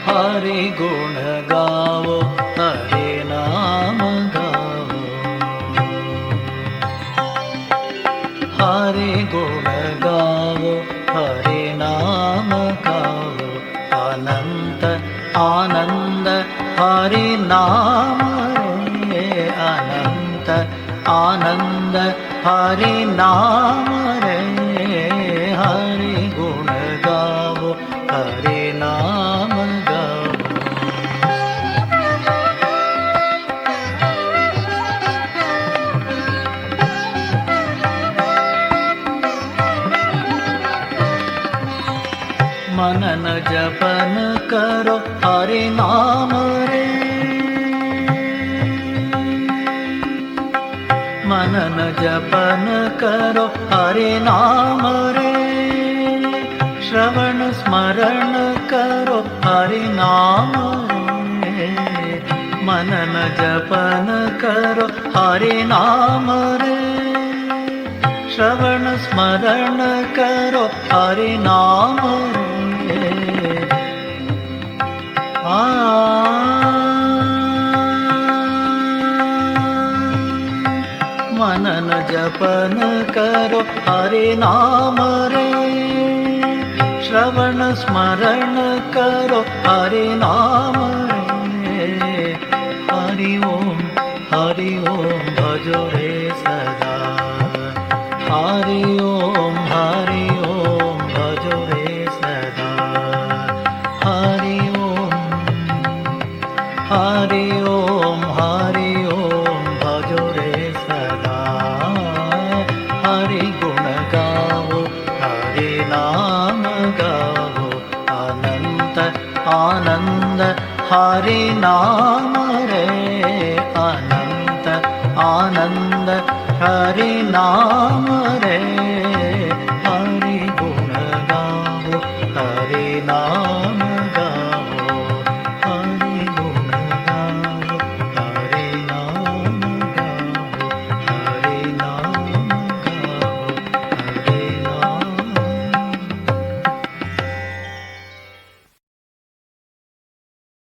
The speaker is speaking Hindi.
हरि गुण गावो हरि नाम गावो, हरि गुण गावो हरि नाम गावो। अनंत आनंद हरि नाम रे, अनंत आनंद हरि नाम रे। हरि गुण गावो हरि नाम गावो। मनन जपन करो हरि नाम रे, मनन जपन करो हरि नाम रे। श्रवण स्मरण करो हरि नाम रे, मनन जपन करो हरि नाम रे। श्रवण स्मरण करो हरि नाम रे। मनन जपन करो हरि नाम रे, श्रवण स्मरण करो हरि नाम रे। हरि ओम भजो रे सदा, हरि ओम भजो रे सदा। हरि ओम भजो रे सदा। हरि गुण गावो हरि नाम गावो। अनंत आनंद हरि नाम रे, अनंत आनंद हरि नाम रे।